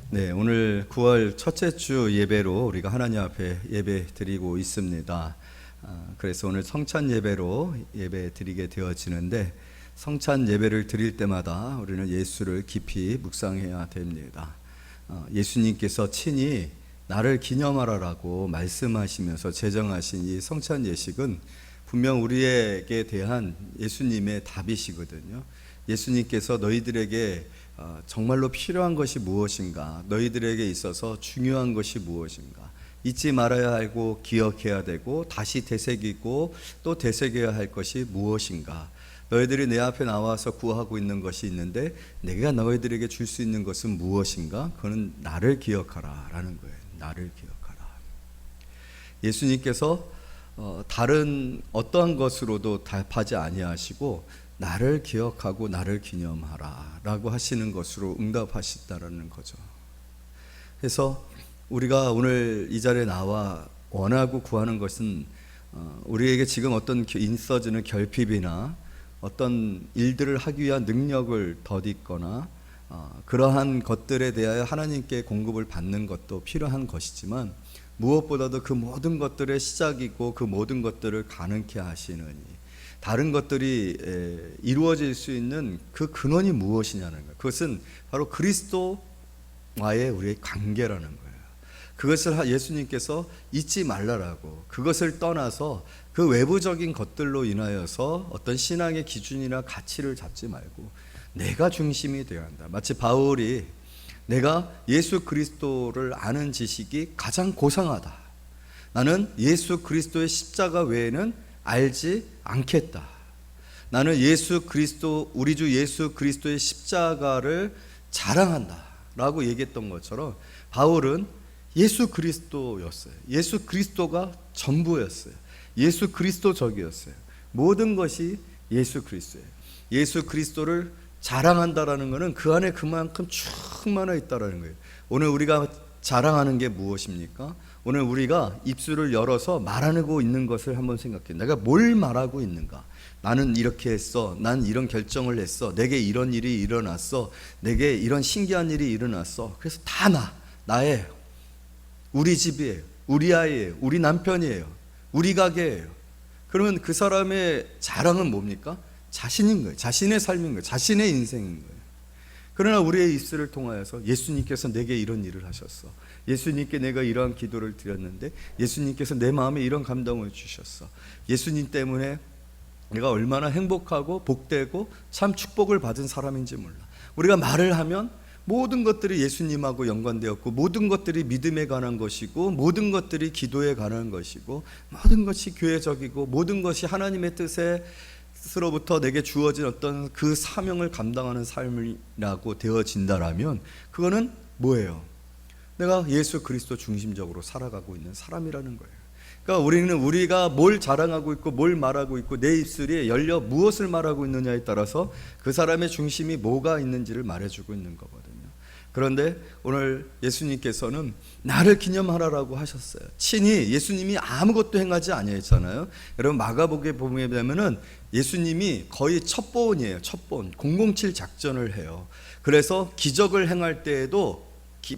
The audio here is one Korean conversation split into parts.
네, 오늘 9월 첫째 주 예배로 우리가 하나님 앞에 예배 드리고 있습니다. 그래서 오늘 성찬 예배로 예배 드리게 되어지는데, 성찬 예배를 드릴 때마다 우리는 예수를 깊이 묵상해야 됩니다. 예수님께서 친히 나를 기념하라라고 말씀하시면서 제정하신 이 성찬 예식은 분명 우리에게 대한 예수님의 답이시거든요. 예수님께서 너희들에게 정말로 필요한 것이 무엇인가, 너희들에게 있어서 중요한 것이 무엇인가, 잊지 말아야 하고 기억해야 되고 다시 되새기고 또 되새겨야 할 것이 무엇인가, 너희들이 내 앞에 나와서 구하고 있는 것이 있는데 내가 너희들에게 줄 수 있는 것은 무엇인가? 그거는 나를 기억하라 라는 거예요. 나를 기억하라. 예수님께서 다른 어떠한 것으로도 답하지 아니하시고 나를 기억하고 나를 기념하라 라고 하시는 것으로 응답하시다라는 거죠. 그래서 우리가 오늘 이 자리에 나와 원하고 구하는 것은 우리에게 지금 어떤 있어지는 결핍이나 어떤 일들을 하기 위한 능력을 덧입거나 그러한 것들에 대하여 하나님께 공급을 받는 것도 필요한 것이지만, 무엇보다도 그 모든 것들의 시작이고 그 모든 것들을 가능케 하시는 다른 것들이 이루어질 수 있는 그 근원이 무엇이냐는 거예요. 그것은 바로 그리스도와의 우리의 관계라는 거예요. 그것을 예수님께서 잊지 말라라고, 그것을 떠나서 그 외부적인 것들로 인하여서 어떤 신앙의 기준이나 가치를 잡지 말고 내가 중심이 되어야 한다. 마치 바울이 내가 예수 그리스도를 아는 지식이 가장 고상하다. 나는 예수 그리스도의 십자가 외에는 알지 않겠다. 나는 예수 그리스도, 우리 주 예수 그리스도의 십자가를 자랑한다 라고 얘기했던 것처럼, 바울은 예수 그리스도였어요. 예수 그리스도가 전부였어요. 예수 그리스도적이었어요. 모든 것이 예수 그리스도예요. 예수 그리스도를 자랑한다라는 것은 그 안에 그만큼 충만해 있다라는 거예요. 오늘 우리가 자랑하는 게 무엇입니까? 오늘 우리가 입술을 열어서 말하고 있는 것을 한번 생각해. 내가 뭘 말하고 있는가? 나는 이렇게 했어. 난 이런 결정을 했어. 내게 이런 일이 일어났어. 내게 이런 신기한 일이 일어났어. 그래서 다 나예요. 우리 집이에요. 우리 아이예요. 우리 남편이에요. 우리 가게예요. 그러면 그 사람의 자랑은 뭡니까? 자신인 거예요. 자신의 삶인 거예요. 자신의 인생인 거예요. 그러나 우리의 입술을 통하여서 예수님께서 내게 이런 일을 하셨어. 예수님께 내가 이러한 기도를 드렸는데 예수님께서 내 마음에 이런 감동을 주셨어. 예수님 때문에 내가 얼마나 행복하고 복되고 참 축복을 받은 사람인지 몰라. 우리가 말을 하면 모든 것들이 예수님하고 연관되었고, 모든 것들이 믿음에 관한 것이고, 모든 것들이 기도에 관한 것이고, 모든 것이 교회적이고, 모든 것이 하나님의 뜻으로부터 내게 주어진 어떤 그 사명을 감당하는 삶이라고 되어진다라면, 그거는 뭐예요? 내가 예수 그리스도 중심적으로 살아가고 있는 사람이라는 거예요. 그러니까 우리가 뭘 자랑하고 있고 뭘 말하고 있고 내 입술이 열려 무엇을 말하고 있느냐에 따라서 그 사람의 중심이 뭐가 있는지를 말해주고 있는 거거든요. 그런데 오늘 예수님께서는 나를 기념하라라고 하셨어요. 친히 예수님이 아무것도 행하지 아니했잖아요. 여러분 마가복음에 보게 되면은 예수님이 거의 첩보원이에요. 첩보원 007 작전을 해요. 그래서 기적을 행할 때에도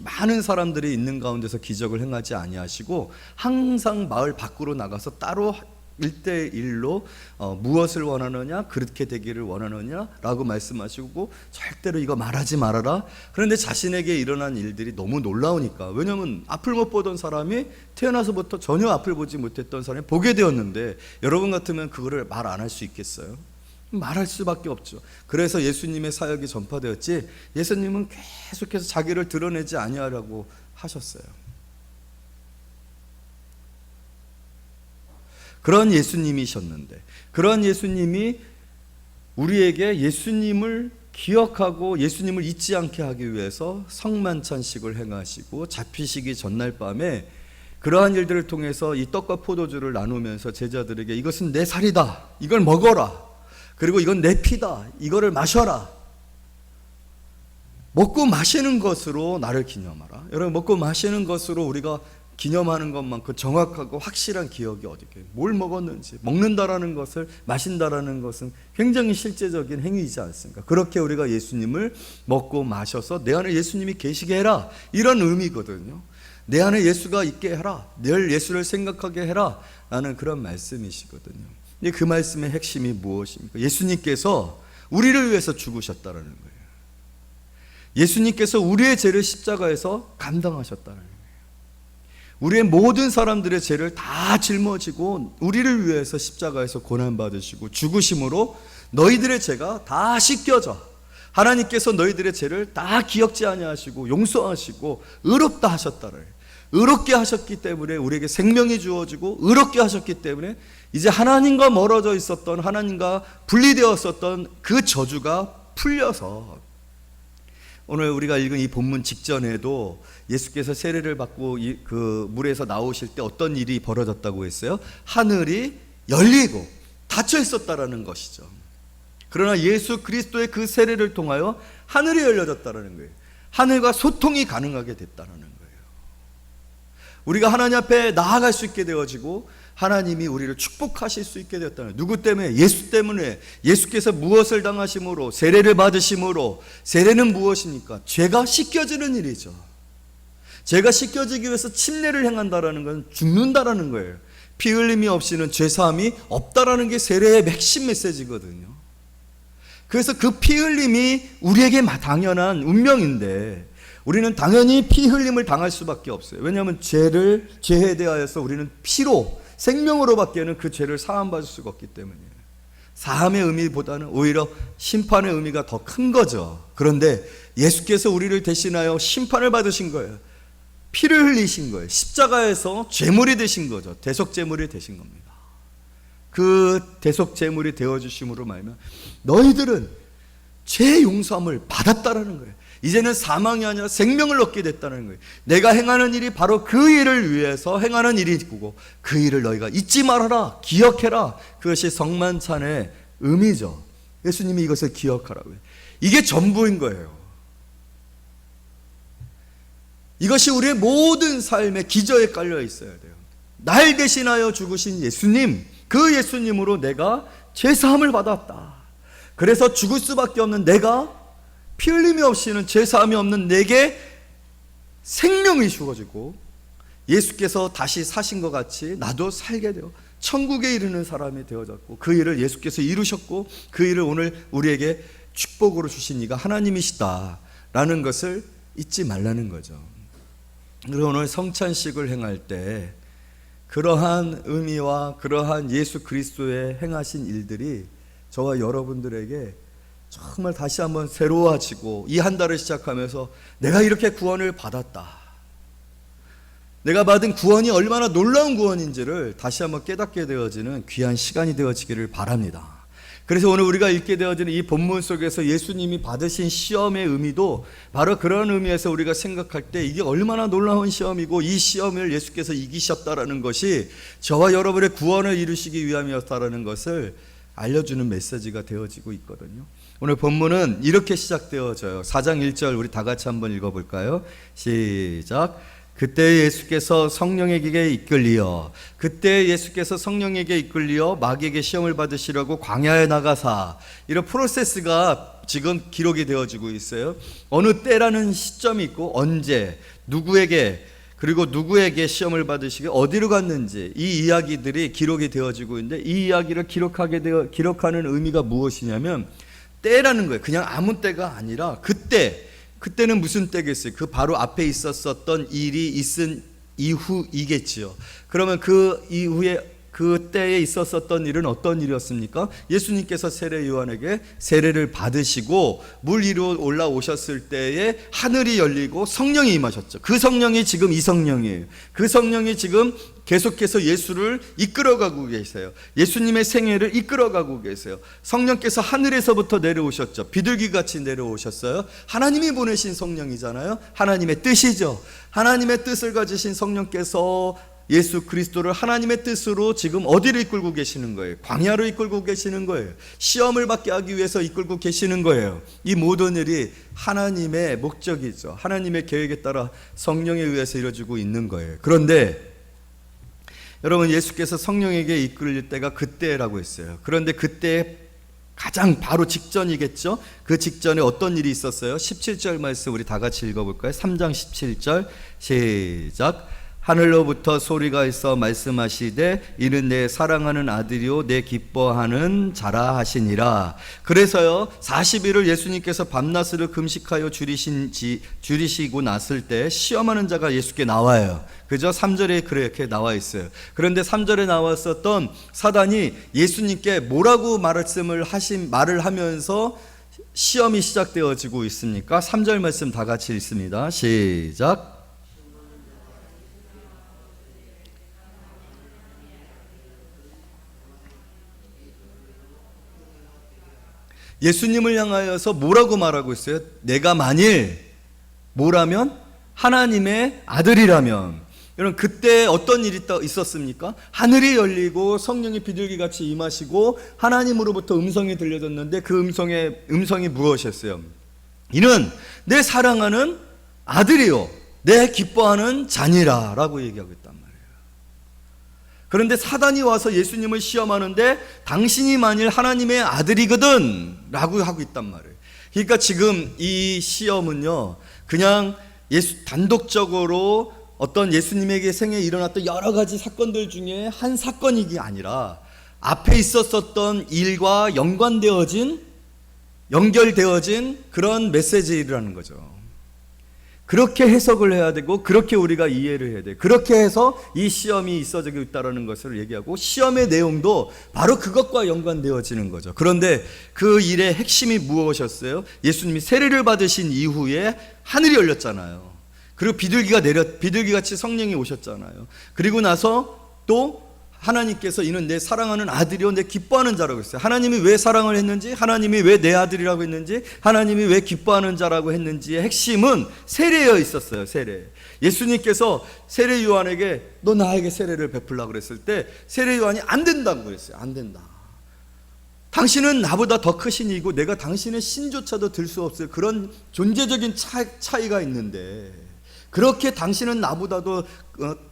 많은 사람들이 있는 가운데서 기적을 행하지 아니하시고 항상 마을 밖으로 나가서 따로 1대1로 무엇을 원하느냐, 그렇게 되기를 원하느냐라고 말씀하시고 절대로 이거 말하지 말아라. 그런데 자신에게 일어난 일들이 너무 놀라우니까, 왜냐하면 앞을 못 보던 사람이 태어나서부터 전혀 앞을 보지 못했던 사람이 보게 되었는데, 여러분 같으면 그거를 말 안 할 수 있겠어요? 말할 수밖에 없죠. 그래서 예수님의 사역이 전파되었지, 예수님은 계속해서 자기를 드러내지 아니하라고 하셨어요. 그런 예수님이셨는데, 그런 예수님이 우리에게 예수님을 기억하고 예수님을 잊지 않게 하기 위해서 성만찬식을 행하시고, 잡히시기 전날 밤에 그러한 일들을 통해서 이 떡과 포도주를 나누면서 제자들에게 이것은 내 살이다, 이걸 먹어라, 그리고 이건 내 피다, 이거를 마셔라. 먹고 마시는 것으로 나를 기념하라. 여러분, 먹고 마시는 것으로 우리가 기념하는 것만큼 정확하고 확실한 기억이 어디 있겠어요? 뭘 먹었는지, 먹는다라는 것을, 마신다라는 것은 굉장히 실제적인 행위이지 않습니까? 그렇게 우리가 예수님을 먹고 마셔서 내 안에 예수님이 계시게 해라, 이런 의미거든요. 내 안에 예수가 있게 해라, 늘 예수를 생각하게 해라 라는 그런 말씀이시거든요. 근데 그 말씀의 핵심이 무엇입니까? 예수님께서 우리를 위해서 죽으셨다는 거예요. 예수님께서 우리의 죄를 십자가에서 감당하셨다는 거예요. 우리의 모든 사람들의 죄를 다 짊어지고 우리를 위해서 십자가에서 고난받으시고 죽으심으로 너희들의 죄가 다 씻겨져, 하나님께서 너희들의 죄를 다 기억지 아니하시고 용서하시고 의롭다 하셨다를, 의롭게 하셨기 때문에 우리에게 생명이 주어지고, 의롭게 하셨기 때문에 이제 하나님과 멀어져 있었던, 하나님과 분리되었었던 그 저주가 풀려서, 오늘 우리가 읽은 이 본문 직전에도 예수께서 세례를 받고 그 물에서 나오실 때 어떤 일이 벌어졌다고 했어요? 하늘이 열리고 닫혀 있었다라는 것이죠. 그러나 예수 그리스도의 그 세례를 통하여 하늘이 열려졌다라는 거예요. 하늘과 소통이 가능하게 됐다라는 거예요. 우리가 하나님 앞에 나아갈 수 있게 되어지고 하나님이 우리를 축복하실 수 있게 되었다는 거예요. 누구 때문에? 예수 때문에. 예수께서 무엇을 당하심으로? 세례를 받으심으로. 세례는 무엇입니까? 죄가 씻겨지는 일이죠. 죄가 씻겨지기 위해서 침례를 행한다라는 건 죽는다라는 거예요. 피 흘림이 없이는 죄사함이 없다라는 게 세례의 핵심 메시지거든요. 그래서 그 피 흘림이 우리에게 당연한 운명인데, 우리는 당연히 피 흘림을 당할 수밖에 없어요. 왜냐하면 죄에 대하여서 우리는 피로, 생명으로 밖에는 그 죄를 사함받을 수가 없기 때문이에요. 사함의 의미보다는 오히려 심판의 의미가 더 큰 거죠. 그런데 예수께서 우리를 대신하여 심판을 받으신 거예요. 피를 흘리신 거예요. 십자가에서 제물이 되신 거죠. 대속제물이 되신 겁니다. 그 대속제물이 되어주심으로 말하면 너희들은 죄 용서함을 받았다라는 거예요. 이제는 사망이 아니라 생명을 얻게 됐다는 거예요. 내가 행하는 일이 바로 그 일을 위해서 행하는 일이고, 그 일을 너희가 잊지 말아라, 기억해라. 그것이 성만찬의 의미죠. 예수님이 이것을 기억하라고요. 이게 전부인 거예요. 이것이 우리의 모든 삶의 기저에 깔려 있어야 돼요. 날 대신하여 죽으신 예수님, 그 예수님으로 내가 죄사함을 받았다. 그래서 죽을 수밖에 없는 내가, 피 흘림이 없이는 죄사함이 없는 내게 생명이 주어지고, 예수께서 다시 사신 것 같이 나도 살게 되어 천국에 이르는 사람이 되어졌고, 그 일을 예수께서 이루셨고, 그 일을 오늘 우리에게 축복으로 주신 이가 하나님이시다라는 것을 잊지 말라는 거죠. 그리고 오늘 성찬식을 행할 때 그러한 의미와 그러한 예수 그리스도의 행하신 일들이 저와 여러분들에게 정말 다시 한번 새로워지고, 이 한 달을 시작하면서 내가 이렇게 구원을 받았다, 내가 받은 구원이 얼마나 놀라운 구원인지를 다시 한번 깨닫게 되어지는 귀한 시간이 되어지기를 바랍니다. 그래서 오늘 우리가 읽게 되어지는 이 본문 속에서 예수님이 받으신 시험의 의미도 바로 그런 의미에서 우리가 생각할 때 이게 얼마나 놀라운 시험이고, 이 시험을 예수께서 이기셨다라는 것이 저와 여러분의 구원을 이루시기 위함이었다라는 것을 알려주는 메시지가 되어지고 있거든요. 오늘 본문은 이렇게 시작되어져요. 4장 1절 우리 다 같이 한번 읽어볼까요? 시작. 그때 예수께서 성령에게 이끌리어 마귀에게 시험을 받으시려고 광야에 나가사, 이런 프로세스가 지금 기록이 되어지고 있어요. 어느 때라는 시점이 있고, 언제, 누구에게, 그리고 누구에게 시험을 받으시게, 어디로 갔는지, 이 이야기들이 기록이 되어지고 있는데, 이 이야기를 기록하는 의미가 무엇이냐면 때라는 거예요. 그냥 아무 때가 아니라 그때는 무슨 때겠어요? 그 바로 앞에 있었던 일이 있은 이후이겠지요. 그러면 그 이후에 그 때에 있었던 일은 어떤 일이었습니까? 예수님께서 세례 요한에게 세례를 받으시고 물 위로 올라오셨을 때에 하늘이 열리고 성령이 임하셨죠. 그 성령이 지금 이 성령이에요. 그 성령이 지금 계속해서 예수를 이끌어가고 계세요. 예수님의 생애를 이끌어가고 계세요. 성령께서 하늘에서부터 내려오셨죠. 비둘기같이 내려오셨어요. 하나님이 보내신 성령이잖아요. 하나님의 뜻이죠. 하나님의 뜻을 가지신 성령께서 예수 그리스도를 하나님의 뜻으로 지금 어디를 이끌고 계시는 거예요? 광야로 이끌고 계시는 거예요. 시험을 받게 하기 위해서 이끌고 계시는 거예요. 이 모든 일이 하나님의 목적이죠. 하나님의 계획에 따라 성령에 의해서 이루어지고 있는 거예요. 그런데 여러분, 예수께서 성령에게 이끌릴 때가 그때라고 했어요. 그런데 그때 가장 바로 직전이겠죠. 그 직전에 어떤 일이 있었어요? 17절 말씀 우리 다 같이 읽어볼까요? 3장 17절 시작. 하늘로부터 소리가 있어 말씀하시되 이는 내 사랑하는 아들이요 내 기뻐하는 자라 하시니라. 그래서요 40일을 예수님께서 밤낮으로 금식하여 줄이시고 났을 때 시험하는 자가 예수께 나와요. 그죠? 3절에 그렇게 나와 있어요. 그런데 3절에 나왔었던 사단이 예수님께 뭐라고 말을 하면서 시험이 시작되어지고 있습니까? 3절 말씀 다 같이 읽습니다. 시작. 예수님을 향하여서 뭐라고 말하고 있어요? 내가 만일 뭐라면? 하나님의 아들이라면. 여러분, 그때 어떤 일이 있었습니까? 하늘이 열리고 성령이 비둘기같이 임하시고 하나님으로부터 음성이 들려졌는데 그 음성이 무엇이었어요? 이는 내 사랑하는 아들이요 내 기뻐하는 자니라 라고 얘기하고 있단 말이에요. 그런데 사단이 와서 예수님을 시험하는데 당신이 만일 하나님의 아들이거든 라고 하고 있단 말이에요. 그러니까 지금 이 시험은요 그냥 단독적으로 어떤 예수님에게 생에 일어났던 여러 가지 사건들 중에 한 사건이 아니라 앞에 있었던 일과 연결되어진 그런 메시지라는 거죠. 그렇게 해석을 해야 되고 그렇게 우리가 이해를 해야 돼. 그렇게 해서 이 시험이 있어지고 있다는 것을 얘기하고 시험의 내용도 바로 그것과 연관되어지는 거죠. 그런데 그 일의 핵심이 무엇이었어요? 예수님이 세례를 받으신 이후에 하늘이 열렸잖아요. 그리고 비둘기같이 성령이 오셨잖아요. 그리고 나서 또 하나님께서 이는 내 사랑하는 아들이요 내 기뻐하는 자라고 했어요. 하나님이 왜 사랑을 했는지, 하나님이 왜 내 아들이라고 했는지, 하나님이 왜 기뻐하는 자라고 했는지의 핵심은 세례에 있었어요. 세례. 예수님께서 세례 요한에게 너 나에게 세례를 베풀라고 그랬을 때 세례 요한이 안 된다고 그랬어요. 안 된다. 당신은 나보다 더 크신 이고 내가 당신의 신조차도 들 수 없을 그런 존재적인 차이가 있는데 그렇게 당신은 나보다도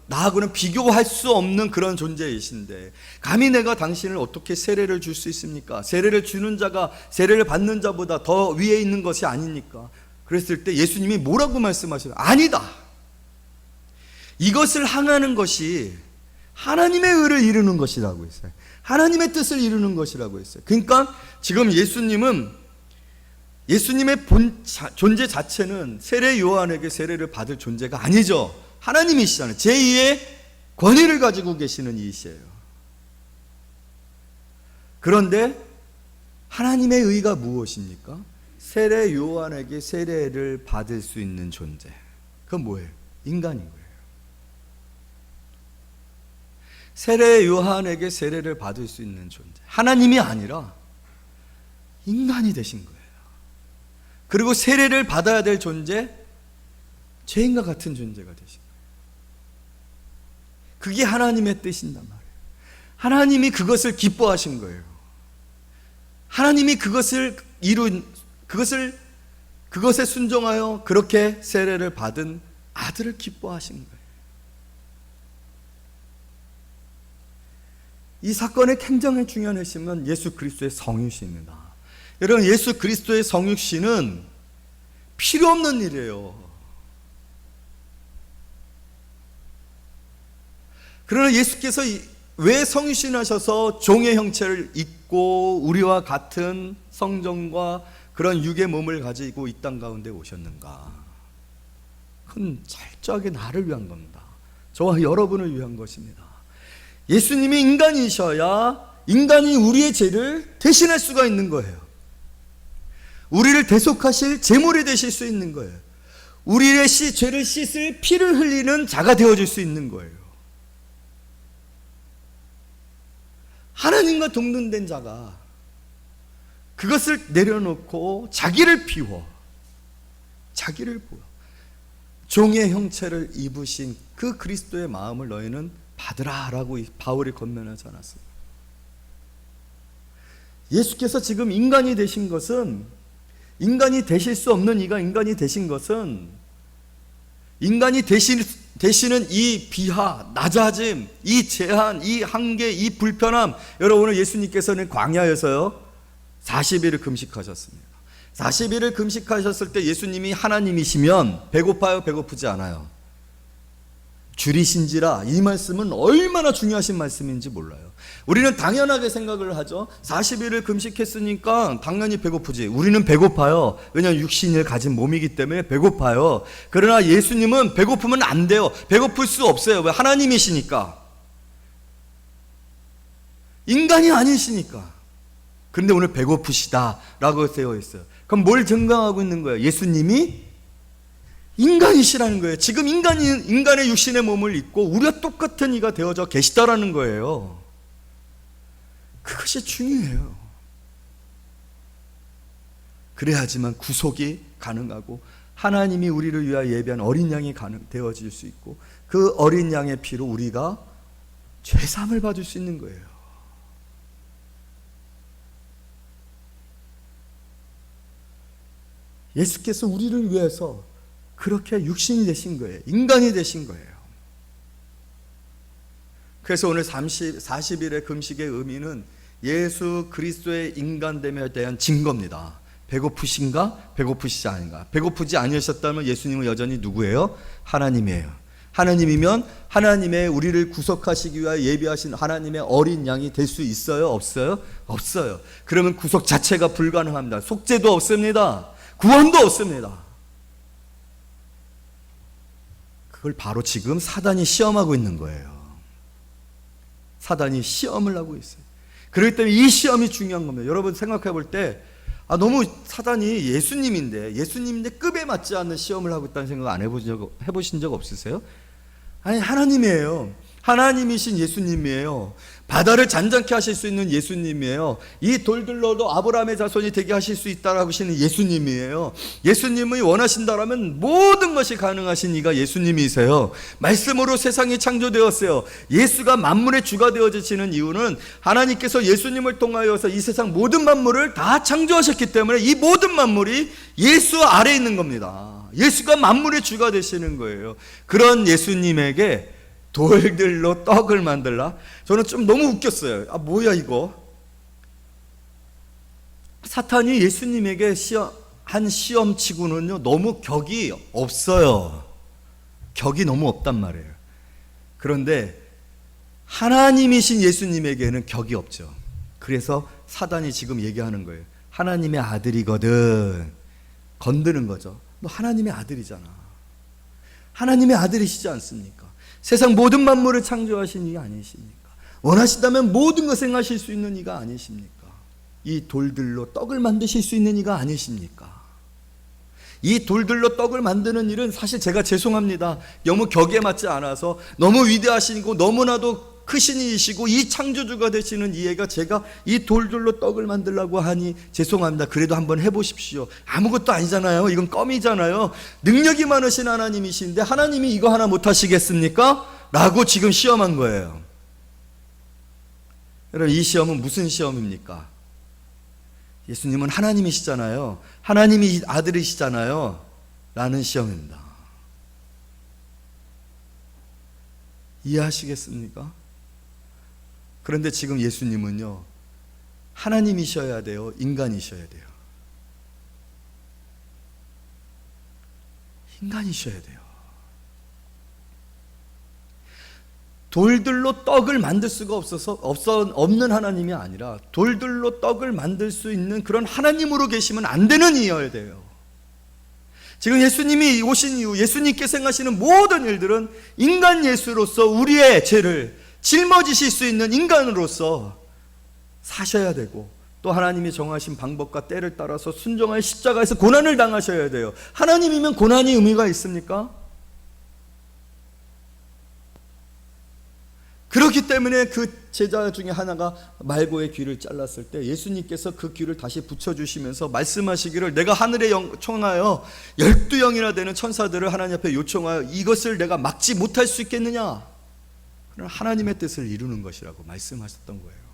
나하고는 비교할 수 없는 그런 존재이신데 감히 내가 당신을 어떻게 세례를 줄 수 있습니까? 세례를 주는 자가 세례를 받는 자보다 더 위에 있는 것이 아니니까. 그랬을 때 예수님이 뭐라고 말씀하시나요? 아니다. 이것을 항하는 것이 하나님의 의를 이루는 것이라고 했어요. 하나님의 뜻을 이루는 것이라고 했어요. 그러니까 지금 예수님의 존재 자체는 세례 요한에게 세례를 받을 존재가 아니죠. 하나님이시잖아요. 제2의 권위를 가지고 계시는 이시예요. 그런데 하나님의 의가 무엇입니까? 세례 요한에게 세례를 받을 수 있는 존재. 그건 뭐예요? 인간인 거예요. 세례 요한에게 세례를 받을 수 있는 존재. 하나님이 아니라 인간이 되신 거예요. 그리고 세례를 받아야 될 존재, 죄인과 같은 존재가 되신 거예요. 그게 하나님의 뜻인단 말이에요. 하나님이 그것을 기뻐하신 거예요. 하나님이 그것에 순종하여 그렇게 세례를 받은 아들을 기뻐하신 거예요. 이 사건의 굉장히 중요한 핵심은 예수 그리스도의 성육신입니다. 여러분, 예수 그리스도의 성육신은 필요 없는 일이에요. 그러나 예수께서 왜 성육신하셔서 종의 형체를 입고 우리와 같은 성정과 그런 육의 몸을 가지고 이 땅 가운데 오셨는가? 그건 철저하게 나를 위한 겁니다. 저와 여러분을 위한 것입니다. 예수님이 인간이셔야 인간이 우리의 죄를 대신할 수가 있는 거예요. 우리를 대속하실 제물이 되실 수 있는 거예요. 우리의 죄를 씻을 피를 흘리는 자가 되어줄 수 있는 거예요. 하나님과 동등된 자가 그것을 내려놓고 자기를 비워 종의 형체를 입으신 그 그리스도의 마음을 너희는 받으라 라고 바울이 권면하지 않았어요. 예수께서 지금 인간이 되신 것은, 인간이 되실 수 없는 이가 인간이 되신 것은, 인간이 되시는 이 비하, 낮아짐, 이 제한, 이 한계, 이 불편함. 여러분, 오늘 예수님께서는 광야에서요 40일을 금식하셨습니다. 40일을 금식하셨을 때 예수님이 하나님이시면 배고파요? 배고프지 않아요? 줄이신지라, 이 말씀은 얼마나 중요하신 말씀인지 몰라요. 우리는 당연하게 생각을 하죠. 40일을 금식했으니까 당연히 배고프지. 우리는 배고파요. 왜냐하면 육신을 가진 몸이기 때문에 배고파요. 그러나 예수님은 배고프면 안 돼요. 배고플 수 없어요. 왜? 하나님이시니까. 인간이 아니시니까. 그런데 오늘 배고프시다라고 되어 있어요. 그럼 뭘 증강하고 있는 거예요? 예수님이 인간이시라는 거예요. 지금 인간의 육신의 몸을 입고 우리와 똑같은 이가 되어져 계시다라는 거예요. 그것이 중요해요. 그래야지만 구속이 가능하고 하나님이 우리를 위하여 예비한 어린 양이 되어질 수 있고, 그 어린 양의 피로 우리가 죄사함을 받을 수 있는 거예요. 예수께서 우리를 위해서 그렇게 육신이 되신 거예요. 인간이 되신 거예요. 그래서 오늘 40일의 금식의 의미는 예수 그리스도의 인간됨에 대한 증거입니다. 배고프신가? 배고프시지 않은가? 배고프지 않으셨다면 예수님은 여전히 누구예요? 하나님이에요. 하나님이면 하나님의 우리를 구속하시기 위하여 예비하신 하나님의 어린 양이 될 수 있어요? 없어요? 없어요. 그러면 구속 자체가 불가능합니다. 속죄도 없습니다. 구원도 없습니다. 그걸 바로 지금 사단이 시험하고 있는 거예요. 사단이 시험을 하고 있어요. 그렇기 때문에 이 시험이 중요한 겁니다. 여러분 생각해 볼 때, 너무 사단이 예수님인데 급에 맞지 않는 시험을 하고 있다는 생각 안 해보신 적 없으세요? 아니, 하나님이에요. 하나님이신 예수님이에요. 바다를 잔잔케 하실 수 있는 예수님이에요. 이 돌들로도 아브라함의 자손이 되게 하실 수 있다라고 하시는 예수님이에요. 예수님이 원하신다라면 모든 것이 가능하신 이가 예수님이세요. 말씀으로 세상이 창조되었어요. 예수가 만물의 주가 되어지시는 이유는 하나님께서 예수님을 통하여서 이 세상 모든 만물을 다 창조하셨기 때문에 이 모든 만물이 예수 아래에 있는 겁니다. 예수가 만물의 주가 되시는 거예요. 그런 예수님에게 돌들로 떡을 만들라? 저는 좀 너무 웃겼어요. 뭐야 이거? 사탄이 예수님에게 한 시험치고는요 너무 격이 없어요. 격이 너무 없단 말이에요. 그런데 하나님이신 예수님에게는 격이 없죠. 그래서 사단이 지금 얘기하는 거예요. 하나님의 아들이거든. 건드는 거죠. 너 하나님의 아들이잖아. 하나님의 아들이시지 않습니까? 세상 모든 만물을 창조하신 이가 아니십니까? 원하신다면 모든 것을 행하실 수 있는 이가 아니십니까? 이 돌들로 떡을 만드실 수 있는 이가 아니십니까? 이 돌들로 떡을 만드는 일은 사실 제가 죄송합니다. 너무 격에 맞지 않아서, 너무 위대하시고 너무나도 크신 이시고 이 창조주가 되시는 이해가 제가 이 돌들로 떡을 만들라고 하니 죄송합니다. 그래도 한번 해보십시오. 아무것도 아니잖아요. 이건 껌이잖아요. 능력이 많으신 하나님이신데 하나님이 이거 하나 못하시겠습니까? 라고 지금 시험한 거예요. 여러분, 이 시험은 무슨 시험입니까? 예수님은 하나님이시잖아요. 하나님이 아들이시잖아요. 라는 시험입니다. 이해하시겠습니까? 그런데 지금 예수님은요, 하나님이셔야 돼요? 인간이셔야 돼요? 인간이셔야 돼요. 돌들로 떡을 만들 수가 없는 하나님이 아니라 돌들로 떡을 만들 수 있는 그런 하나님으로 계시면 안 되는 이여야 돼요. 지금 예수님이 오신 이후 예수님께서 행하시는 모든 일들은 인간 예수로서 우리의 죄를 짊어지실 수 있는 인간으로서 사셔야 되고, 또 하나님이 정하신 방법과 때를 따라서 순종하여 십자가에서 고난을 당하셔야 돼요. 하나님이면 고난이 의미가 있습니까? 그렇기 때문에 그 제자 중에 하나가 말고의 귀를 잘랐을 때 예수님께서 그 귀를 다시 붙여주시면서 말씀하시기를, 내가 하늘에 청하여 12영이나 되는 천사들을 하나님 앞에 요청하여 이것을 내가 막지 못할 수 있겠느냐? 그러나 하나님의 뜻을 이루는 것이라고 말씀하셨던 거예요.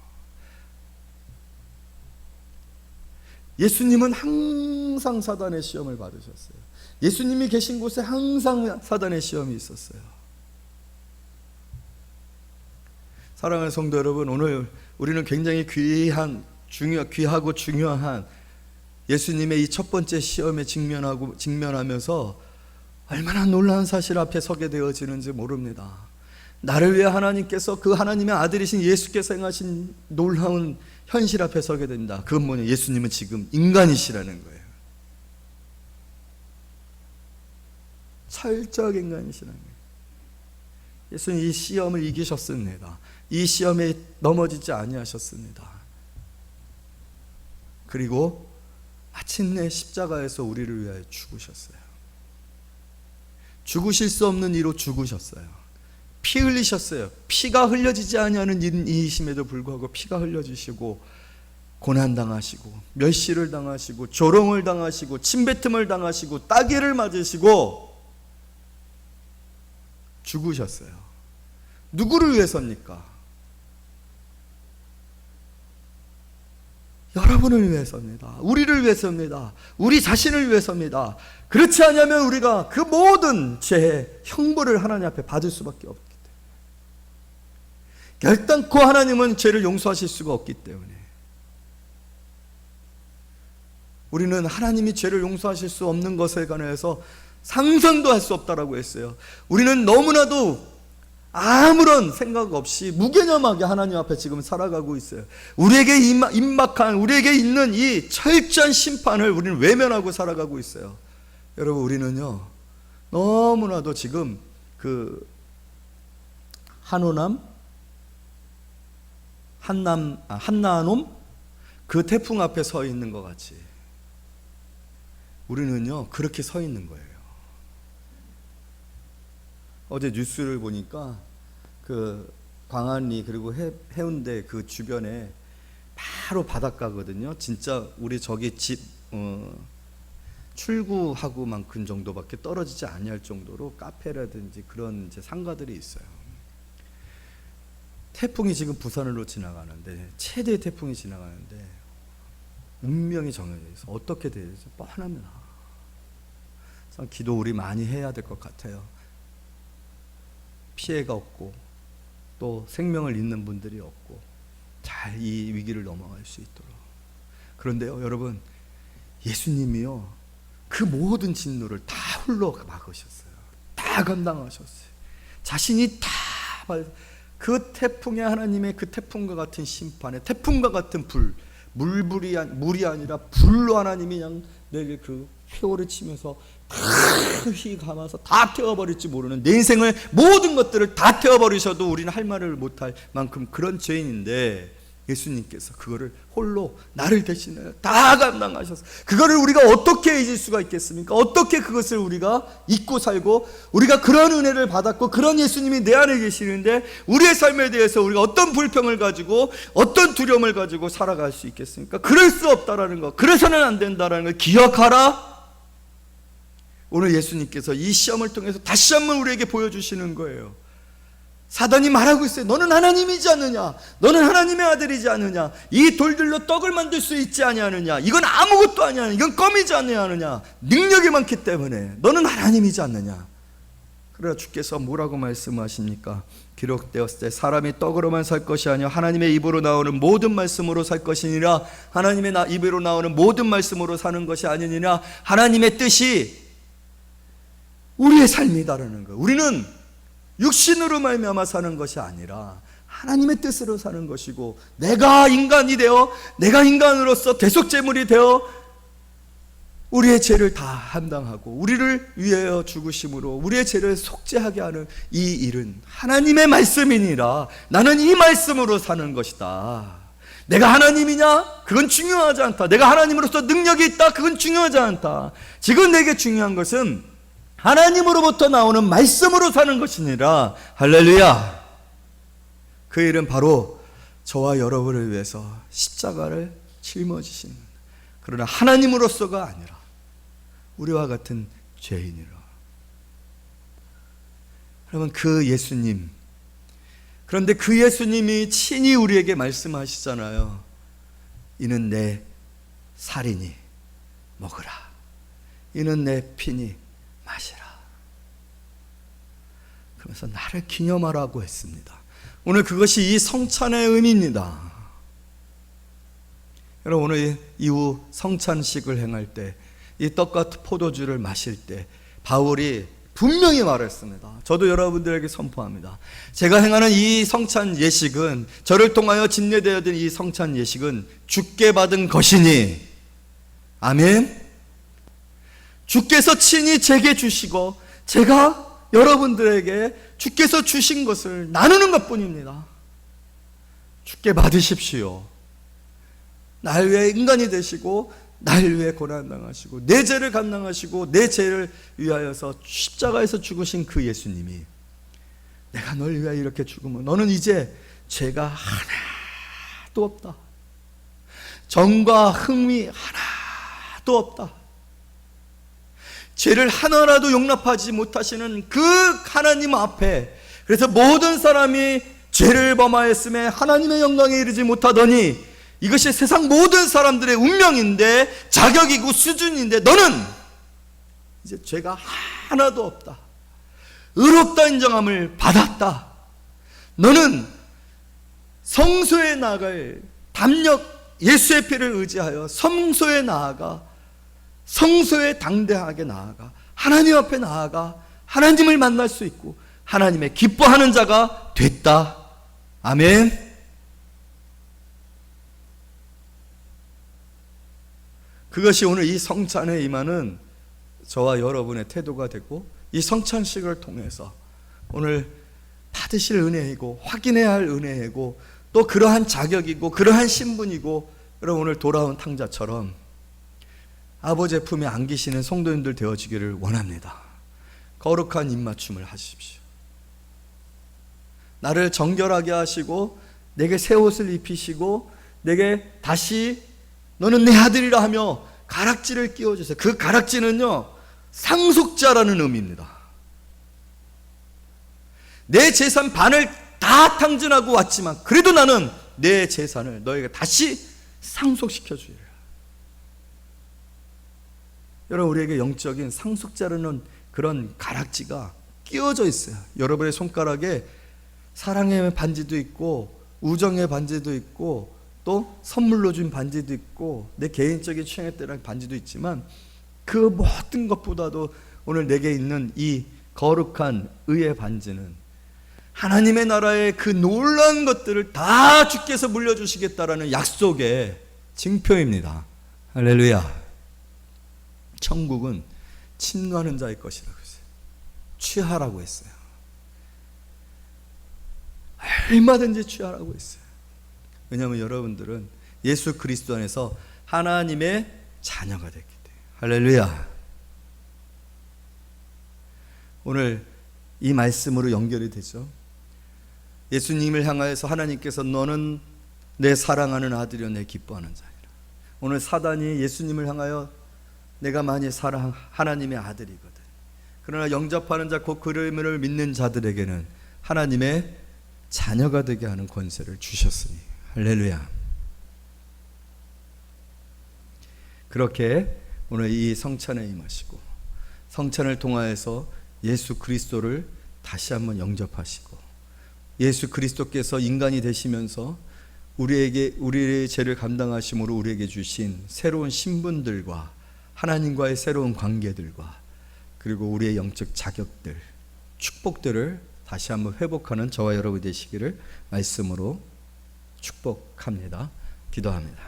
예수님은 항상 사단의 시험을 받으셨어요. 예수님이 계신 곳에 항상 사단의 시험이 있었어요. 사랑하는 성도 여러분, 오늘 우리는 굉장히 귀하고 중요한 예수님의 이 첫 번째 시험에 직면하면서 얼마나 놀라운 사실 앞에 서게 되어지는지 모릅니다. 나를 위해 하나님께서, 그 하나님의 아들이신 예수께서 행하신 놀라운 현실 앞에 서게 됩니다. 그건 뭐냐? 예수님은 지금 인간이시라는 거예요. 철저하게 인간이시라는 거예요. 예수님 이 시험을 이기셨습니다. 이 시험에 넘어지지 아니하셨습니다. 그리고 마침내 십자가에서 우리를 위하여 죽으셨어요. 죽으실 수 없는 이로 죽으셨어요. 피 흘리셨어요. 피가 흘려지지 아니하는 이이심에도 불구하고 피가 흘려지시고 고난당하시고 멸시를 당하시고 조롱을 당하시고 침뱉음을 당하시고 따귀를 맞으시고 죽으셨어요. 누구를 위해서입니까? 여러분을 위해서입니다. 우리를 위해서입니다. 우리 자신을 위해서입니다. 그렇지 않으면 우리가 그 모든 죄의 형벌을 하나님 앞에 받을 수밖에 없기 때문에, 결단코 하나님은 죄를 용서하실 수가 없기 때문에 우리는 하나님이 죄를 용서하실 수 없는 것에 관해서 상상도 할 수 없다라고 했어요. 우리는 너무나도 아무런 생각 없이 무개념하게 하나님 앞에 지금 살아가고 있어요. 우리에게 임박한, 우리에게 있는 이 철저한 심판을 우리는 외면하고 살아가고 있어요. 여러분, 우리는요 너무나도 지금 그 한나놈 그 태풍 앞에 서 있는 것 같이 우리는요 그렇게 서 있는 거예요. 어제 뉴스를 보니까 그 광안리 그리고 해운대 그 주변에 바로 바닷가거든요. 진짜 우리 저기 집 출구하고만큼 정도밖에 떨어지지 아니할 정도로 카페라든지 그런 이제 상가들이 있어요. 태풍이 지금 부산으로 지나가는데, 최대 태풍이 지나가는데 운명이 정해져 있어. 어떻게 될지 뻔합니다. 참 기도 우리 많이 해야 될 것 같아요. 피해가 없고 또 생명을 잃는 분들이 없고 잘 이 위기를 넘어갈 수 있도록. 그런데요 여러분, 예수님이요 그 모든 진노를 다 홀로 막으셨어요. 다 감당하셨어요. 자신이 다 그 태풍에, 하나님의 그 태풍과 같은 심판에, 태풍과 같은 물이 아니라 불로 하나님이 그냥 내게 그 회오를 치면서 다 휘 감아서 다 태워버릴지 모르는, 내 인생을 모든 것들을 다 태워버리셔도 우리는 할 말을 못할 만큼 그런 죄인인데, 예수님께서 그거를 홀로 나를 대신하여 다 감당하셔서 그거를 우리가 어떻게 잊을 수가 있겠습니까? 어떻게 그것을 우리가 잊고 살고, 우리가 그런 은혜를 받았고 그런 예수님이 내 안에 계시는데 우리의 삶에 대해서 우리가 어떤 불평을 가지고 어떤 두려움을 가지고 살아갈 수 있겠습니까? 그럴 수 없다라는 것, 그래서는 안 된다라는 걸 기억하라. 오늘 예수님께서 이 시험을 통해서 다시 한번 우리에게 보여주시는 거예요. 사단이 말하고 있어요. 너는 하나님이지 않느냐? 너는 하나님의 아들이지 않느냐? 이 돌들로 떡을 만들 수 있지 아니하느냐? 이건 아무것도 아니야. 이건 껌이지 아니하느냐? 능력이 많기 때문에 너는 하나님이지 않느냐? 그러나 주께서 뭐라고 말씀하십니까? 기록되었을 때 사람이 떡으로만 살 것이 아니라 하나님의 입으로 나오는 모든 말씀으로 살 것이니라. 하나님의 입으로 나오는 모든 말씀으로 사는 것이 아니니라. 하나님의 뜻이 우리의 삶이다라는 거예요. 우리는 육신으로 말미암아 사는 것이 아니라 하나님의 뜻으로 사는 것이고, 내가 인간이 되어, 내가 인간으로서 대속제물이 되어 우리의 죄를 다 감당하고 우리를 위하여 죽으심으로 우리의 죄를 속죄하게 하는 이 일은 하나님의 말씀이니라. 나는 이 말씀으로 사는 것이다. 내가 하나님이냐? 그건 중요하지 않다. 내가 하나님으로서 능력이 있다? 그건 중요하지 않다. 지금 내게 중요한 것은 하나님으로부터 나오는 말씀으로 사는 것이니라. 할렐루야. 그 일은 바로 저와 여러분을 위해서 십자가를 짊어지신, 그러나 하나님으로서가 아니라 우리와 같은 죄인이라. 여러분, 그 예수님, 그런데 그 예수님이 친히 우리에게 말씀하시잖아요. 이는 내 살이니 먹으라. 이는 내 피니 마시라. 그러면서 나를 기념하라고 했습니다. 오늘 그것이 이 성찬의 의미입니다. 여러분, 오늘 이후 성찬식을 행할 때, 이 떡과 포도주를 마실 때 바울이 분명히 말했습니다. 저도 여러분들에게 선포합니다. 제가 행하는 이 성찬 예식은, 저를 통하여 집례되어야 된 이 성찬 예식은 주께 받은 것이니, 아멘. 주께서 친히 제게 주시고 제가 여러분들에게 주께서 주신 것을 나누는 것뿐입니다. 주께 받으십시오. 날 위해 인간이 되시고 날 위해 고난당하시고 내 죄를 감당하시고 내 죄를 위하여서 십자가에서 죽으신 그 예수님이, 내가 널 위하여 이렇게 죽으면 너는 이제 죄가 하나도 없다. 정과 흥미 하나도 없다. 죄를 하나라도 용납하지 못하시는 그 하나님 앞에, 그래서 모든 사람이 죄를 범하였음에 하나님의 영광에 이르지 못하더니 이것이 세상 모든 사람들의 운명인데, 자격이고 수준인데, 너는 이제 죄가 하나도 없다. 의롭다 인정함을 받았다. 너는 성소에 나아갈 담력, 예수의 피를 의지하여 성소에 나아가, 성소에 당대하게 나아가 하나님 앞에 나아가 하나님을 만날 수 있고 하나님의 기뻐하는 자가 됐다. 아멘. 그것이 오늘 이 성찬에 임하는 저와 여러분의 태도가 되고, 이 성찬식을 통해서 오늘 받으실 은혜이고 확인해야 할 은혜이고 또 그러한 자격이고 그러한 신분이고, 여러분 오늘 돌아온 탕자처럼 아버지의 품에 안기시는 성도님들 되어지기를 원합니다. 거룩한 입맞춤을 하십시오. 나를 정결하게 하시고 내게 새 옷을 입히시고 내게 다시 너는 내 아들이라 하며 가락지를 끼워주세요. 그 가락지는요, 상속자라는 의미입니다. 내 재산 반을 다 탕진하고 왔지만 그래도 나는 내 재산을 너에게 다시 상속시켜 주리라. 여러분, 우리에게 영적인 상속자라는 그런 가락지가 끼워져 있어요. 여러분의 손가락에 사랑의 반지도 있고 우정의 반지도 있고 또 선물로 준 반지도 있고 내 개인적인 취향에 따른 반지도 있지만, 그 모든 것보다도 오늘 내게 있는 이 거룩한 의의 반지는 하나님의 나라의 그 놀라운 것들을 다 주께서 물려주시겠다라는 약속의 징표입니다. 할렐루야. 천국은 침노하는 자의 것이라고 했어요. 취하라고 했어요. 얼마든지 취하라고 했어요. 왜냐하면 여러분들은 예수 그리스도 안에서 하나님의 자녀가 됐기 때문에. 할렐루야. 오늘 이 말씀으로 연결이 되죠. 예수님을 향하여서 하나님께서 너는 내 사랑하는 아들이요 내 기뻐하는 자니라. 오늘 사단이 예수님을 향하여 내가 만일 하나님의 아들이거든, 그러나 영접하는 자 곧 그를 믿는 자들에게는 하나님의 자녀가 되게 하는 권세를 주셨으니. 할렐루야. 그렇게 오늘 이 성찬에 임하시고 성찬을 통하여서 예수 그리스도를 다시 한번 영접하시고, 예수 그리스도께서 인간이 되시면서 우리의 죄를 감당하심으로 우리에게 주신 새로운 신분들과 하나님과의 새로운 관계들과 그리고 우리의 영적 자격들, 축복들을 다시 한번 회복하는 저와 여러분 되시기를 말씀으로 축복합니다. 기도합니다.